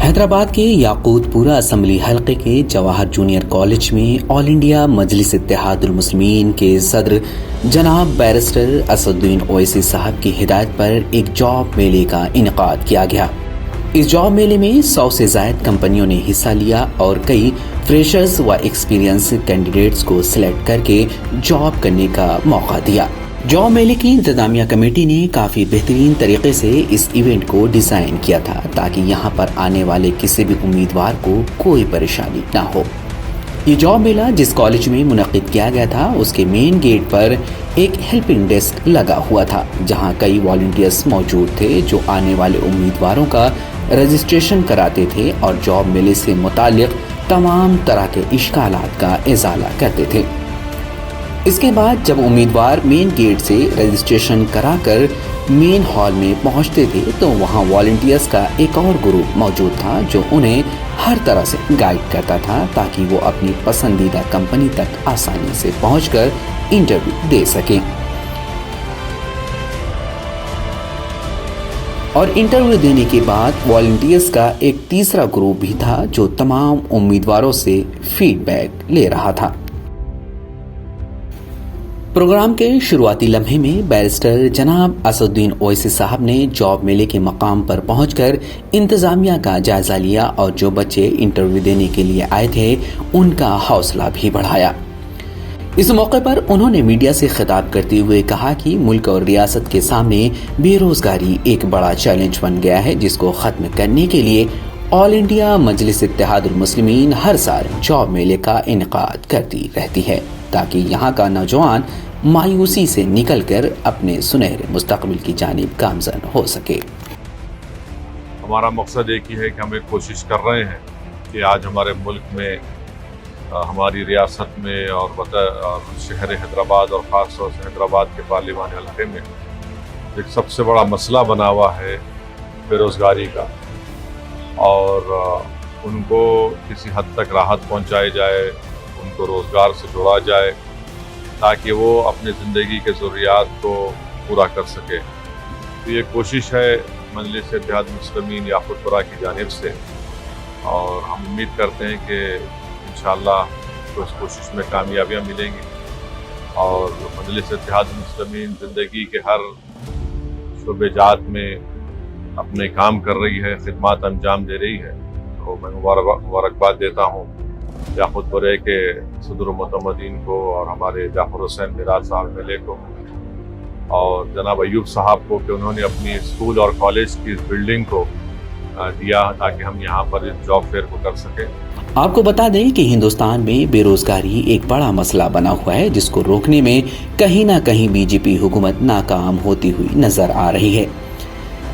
हैदराबाद के याकूतपुरा असम्बली हलके के जवाहर जूनियर कॉलेज में ऑल इंडिया मजलिस इत्तेहादुल मुस्लिमीन के सदर जनाब बैरिस्टर असदुद्दीन ओवैसी साहब की हिदायत पर एक जॉब मेले का इनेकाद किया गया। इस जॉब मेले में 100 से ज्यादा कंपनियों ने हिस्सा लिया और कई फ्रेशर्स व एक्सपीरियंस कैंडिडेट्स को सिलेक्ट करके जॉब करने का मौका दिया। जॉब मेले की इंतजामिया कमेटी ने काफी बेहतरीन तरीके से इस इवेंट को डिजाइन किया था ताकि यहाँ पर आने वाले किसी भी उम्मीदवार को कोई परेशानी न हो। ये जॉब मेला जिस कॉलेज में मुनक्किद किया गया था उसके मेन गेट पर एक हेल्पिंग डेस्क लगा हुआ था, जहाँ कई वॉलंटियर्स मौजूद थे जो आने वाले उम्मीदवारों का रजिस्ट्रेशन कराते थे और जॉब मेले से मुतालिक तमाम तरह के इश्कालात का इजाला करते थे। इसके बाद जब उम्मीदवार मेन गेट से रजिस्ट्रेशन कराकर मेन हॉल में पहुंचते थे तो वहां वॉलंटियर्स का एक और ग्रुप मौजूद था जो उन्हें हर तरह से गाइड करता था ताकि वो अपनी पसंदीदा कंपनी तक आसानी से पहुंचकर इंटरव्यू दे सकें। और इंटरव्यू देने के बाद वॉलंटियर्स का एक तीसरा ग्रुप भी था जो तमाम उम्मीदवारों से फीडबैक ले रहा था। प्रोग्राम के शुरुआती लम्हे में बैरिस्टर जनाब असदुद्दीन ओवैसी साहब ने जॉब मेले के मकाम पर पहुंचकर इंतजामिया का जायजा लिया और जो बच्चे इंटरव्यू देने के लिए आए थे उनका हौसला भी बढ़ाया। इस मौके पर उन्होंने मीडिया से खिताब करते हुए कहा कि मुल्क और रियासत के सामने बेरोजगारी एक बड़ा चैलेंज बन गया है, जिसको खत्म करने के लिए ऑल इंडिया मजलिस इत्तेहादुल मुस्लिमीन हर साल जॉब मेले का इनेकाद करती रहती है ताकि यहाँ का नौजवान मायूसी से निकलकर अपने सुनहरे मुस्तकबिल की जानिब गामजन हो सके। हमारा मकसद एक ही है कि हम एक कोशिश कर रहे हैं कि आज हमारे मुल्क में हमारी रियासत में और शहर हैदराबाद और ख़ास तौर से हैदराबाद के पार्लिमानी हल्के में एक सबसे बड़ा मसला बना हुआ है बेरोज़गारी का, और उनको किसी हद तक राहत पहुंचाई जाए, उनको रोज़गार से जोड़ा जाए ताकि वो अपनी ज़िंदगी के ज़रूरियात को पूरा कर सके। तो ये कोशिश है मजलिस इत्तेहादुल मुस्लिमीन याकूतपुरा की जानिब से, और हम उम्मीद करते हैं कि इंशाअल्लाह तो इस कोशिश में कामयाबियाँ मिलेंगी और मजलिस इत्तेहादुल मुस्लिमीन ज़िंदगी के हर शोबेजात में अपने काम कर रही है, खिदमत अंजाम दे रही है। तो मैं मुबारकबाद देता हूँ याकूतपुरे के सदर मुतमदीन को और हमारे जाफर हुसैन मिराज साहब मेले को और जनाब अयूब साहब को कि उन्होंने अपनी स्कूल और कॉलेज की बिल्डिंग को दिया ताकि हम यहाँ पर इस जॉब फेयर को कर सकें। आपको बता दें कि हिंदुस्तान में बेरोजगारी एक बड़ा मसला बना हुआ है, जिसको रोकने में कहीं ना कहीं बीजेपी हुकूमत नाकाम होती हुई नजर आ रही है।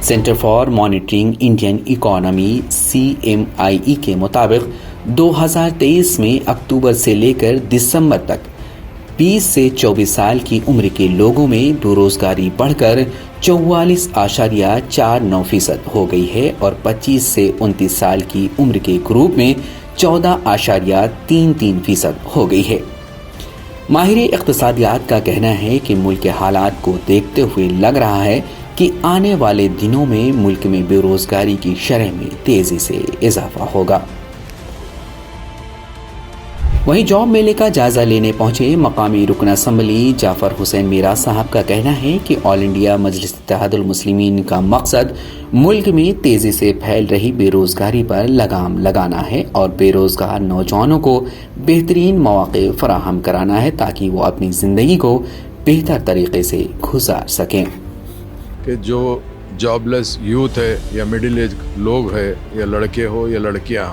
Centre for monitoring Indian economy CMIE के मुताबिक 2023 में अक्टूबर से लेकर दिसंबर तक 20 से 24 साल की उम्र के लोगों में बेरोजगारी बढ़कर 44.49% हो गई है और 25 से 29 साल की उम्र के ग्रुप में 14.33% हो गई है। माहिर इक़्तिसादियात का कहना है कि मुल्क के हालात को देखते हुए लग रहा है कि आने वाले दिनों में मुल्क में बेरोजगारी की शरह में तेजी से इजाफा होगा। वहीं जॉब मेले का जायजा लेने पहुंचे मकामी रुकन असम्बली जाफर हुसैन मिराज साहब का कहना है कि ऑल इंडिया मजलिस इत्तेहादुल मुस्लिमीन का मकसद मुल्क में तेजी से फैल रही बेरोजगारी पर लगाम लगाना है और बेरोजगार नौजवानों को बेहतरीन मौके फराहम कराना है ताकि वो अपनी जिंदगी को बेहतर तरीके से गुजार सकें। कि जो जॉबलेस यूथ है या मिडिल एज लोग है या लड़के हो या लड़कियां,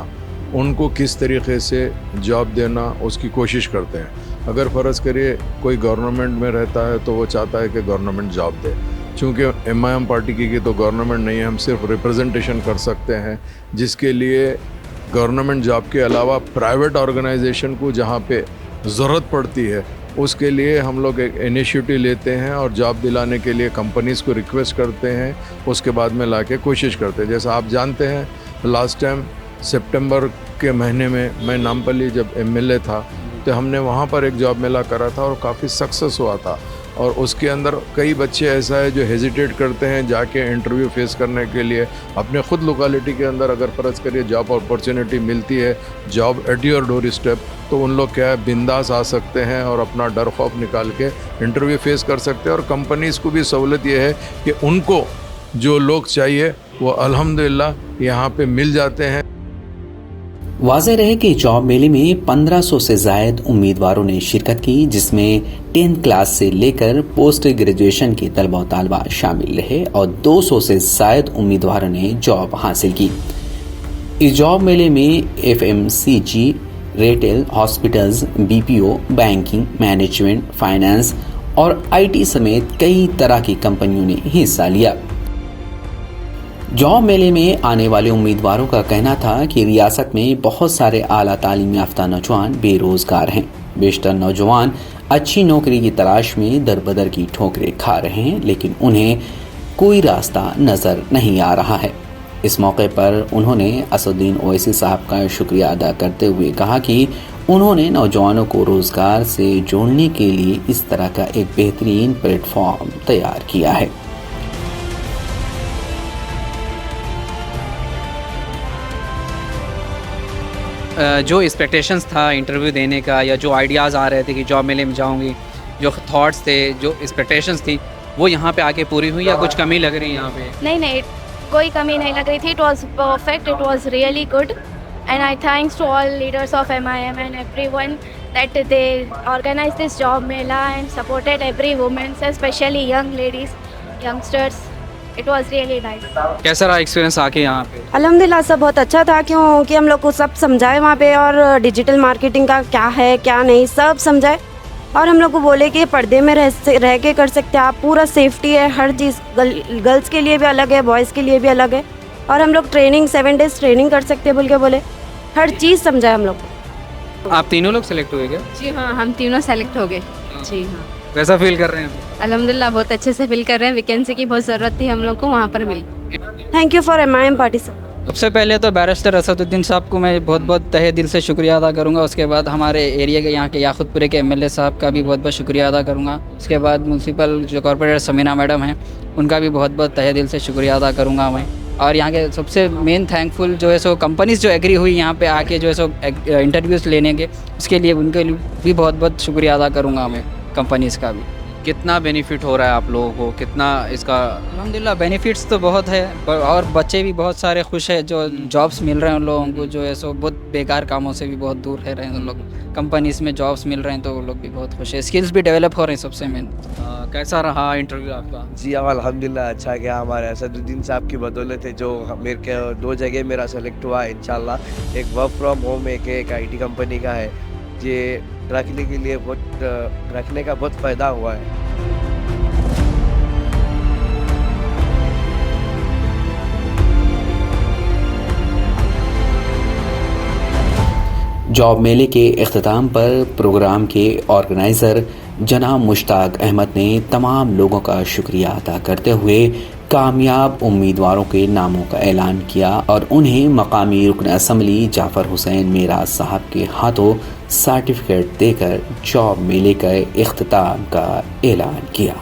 उनको किस तरीके से जॉब देना उसकी कोशिश करते हैं। अगर फ़र्ज़ करिए कोई गवर्नमेंट में रहता है तो वो चाहता है कि गवर्नमेंट जॉब दे। चूँकि MIM पार्टी की तो गवर्नमेंट नहीं है, हम सिर्फ रिप्रेजेंटेशन कर सकते हैं, जिसके लिए गवर्नमेंट जॉब के अलावा प्राइवेट ऑर्गेनाइजेशन को जहाँ पे ज़रूरत पड़ती है उसके लिए हम लोग एक इनिशिएटिव लेते हैं और जॉब दिलाने के लिए कंपनीज़ को रिक्वेस्ट करते हैं, उसके बाद में लाके कोशिश करते हैं। जैसा आप जानते हैं लास्ट टाइम सितंबर के महीने में मैं नामपल्ली जब MLA था तो हमने वहाँ पर एक जॉब मेला करा था और काफ़ी सक्सेस हुआ था और उसके अंदर कई बच्चे ऐसा है जो हेजिटेट करते हैं जाके इंटरव्यू फेस करने के लिए। अपने ख़ुद लोकेलिटी के अंदर अगर फ़र्ज़ करिए जॉब अपॉर्चुनिटी मिलती है, job at your door step, तो उन लोग क्या है बिंदास आ सकते हैं और अपना डर खौफ निकाल के इंटरव्यू फेस कर सकते हैं। और कंपनीज़ को भी सहूलत ये है कि उनको जो लोग चाहिए वो अल्हम्दुलिल्लाह यहाँ पे मिल जाते हैं। वाज़ेह रहे कि जॉब मेले में 1500 से ज़ायद उम्मीदवारों ने शिरकत की, जिसमें 10th क्लास से लेकर पोस्ट ग्रेजुएशन के तलबा और तालिबात शामिल रहे और 200 से ज़ायद उम्मीदवारों ने जॉब हासिल की। इस जॉब मेले में FMCG, retail, hospitals, BPO, banking, management, finance और IT समेत कई तरह की कंपनियों ने हिस्सा लिया। जॉब मेले में आने वाले उम्मीदवारों का कहना था कि रियासत में बहुत सारे आला तालीम याफ्ता नौजवान बेरोजगार हैं। बेशतर नौजवान अच्छी नौकरी की तलाश में दरबदर की ठोकरें खा रहे हैं, लेकिन उन्हें कोई रास्ता नज़र नहीं आ रहा है। इस मौके पर उन्होंने असदुद्दीन ओवैसी साहब का शुक्रिया अदा करते हुए कहा कि उन्होंने नौजवानों को रोज़गार से जोड़ने के लिए इस तरह का एक बेहतरीन प्लेटफॉर्म तैयार किया है। जो एक्सपेक्टेशंस था इंटरव्यू देने का या जो आइडियाज़ आ रहे थे कि जॉब मेले में जाऊंगी, जो थॉट्स थे, जो एक्सपेक्टेशंस थी, वो यहाँ पे आके पूरी हुई या कुछ कमी लग रही है यहाँ पे? नहीं, कोई कमी नहीं लग रही थी। It was perfect, it was really good and I thanks to all leaders of MIM and everyone that they organized this job mela and supported every woman, especially young ladies, youngsters. It was really nice. कैसा रहा experience आके यहाँ पे? अल्हम्दुलिल्लाह सब बहुत अच्छा था, क्योंकि हम लोग को सब समझाए वहाँ पे, और डिजिटल मार्केटिंग का क्या है क्या नहीं सब समझाए। और हम लोग को बोले कि पर्दे में रह के कर सकते हैं आप, पूरा सेफ्टी है, हर चीज़ गर्ल्स के लिए भी अलग है, बॉयज़ के लिए भी अलग है। और हम लोग ट्रेनिंग 7 डेज़ ट्रेनिंग कर सकते हैं बोल के बोले, हर चीज़ समझाए हम लोग को। आप तीनों लोग सेलेक्ट हुए क्या? जी हाँ, हम तीनों सेलेक्ट हो गए। जी हाँ, कैसा फील कर रहे हैं? अल्हम्दुलिल्लाह बहुत अच्छे से फील कर रहे हैं। वैकेंसी की बहुत ज़रूरत थी हम लोग को, वहाँ पर मिली। Thank you for MIM party sir. सबसे पहले तो बैरिस्टर असदुद्दीन साहब को मैं बहुत बहुत तहे दिल से शुक्रिया अदा करूंगा। उसके बाद हमारे एरिया के यहाँ के याकूतपुरे के MLA साहब का भी बहुत बहुत शुक्रिया अदा करूंगा। उसके बाद म्यूनसिपल जो कॉर्पोरेटर समीना मैडम हैं, उनका भी बहुत बहुत तहे दिल से शुक्रिया अदा करूँगा मैं। और यहाँ के सबसे मेन थैंकफुल जो है सो कंपनीज़ जो एग्री हुई यहाँ पे आके जो है सो इंटरव्यूज़ लेने के, उसके लिए उनके लिए भी बहुत बहुत शुक्रिया अदा करूँगा मैं, कंपनीज़ का भी। कितना बेनिफिट हो रहा है आप लोगों को, कितना इसका? अल्हम्दुलिल्लाह बेनिफिट्स तो बहुत है, और बच्चे भी बहुत सारे खुश हैं जो जॉब्स मिल रहे हैं उन लोगों को, जो है सो बहुत बेकार कामों से भी बहुत दूर रह रहे हैं उन लोग। कंपनीज़ में जॉब्स मिल रहे हैं तो वो लोग भी बहुत खुश है, स्किल्स भी डेवलप हो रहे हैं सबसे मेन। कैसा रहा इंटरव्यू आपका? जी अल्हम्दुलिल्लाह अच्छा गया। हमारे असदुद्दीन साहब की बदौलत है जो मेरे के 2 जगह मेरा सेलेक्ट हुआ इंशाल्लाह। एक वर्क फ्रॉम होम, एक IT कंपनी का है। ये रखने के लिए रखने का बहुत फ़ायदा हुआ है। जॉब मेले के इख्तिताम पर प्रोग्राम के ऑर्गेनाइज़र जनाब मुश्ताक अहमद ने तमाम लोगों का शुक्रिया अदा करते हुए कामयाब उम्मीदवारों के नामों का ऐलान किया और उन्हें मकामी रुकन असम्बली जाफ़र हुसैन मेराज साहब के हाथों सर्टिफिकेट देकर जॉब मेले के इख्तिताम का ऐलान किया।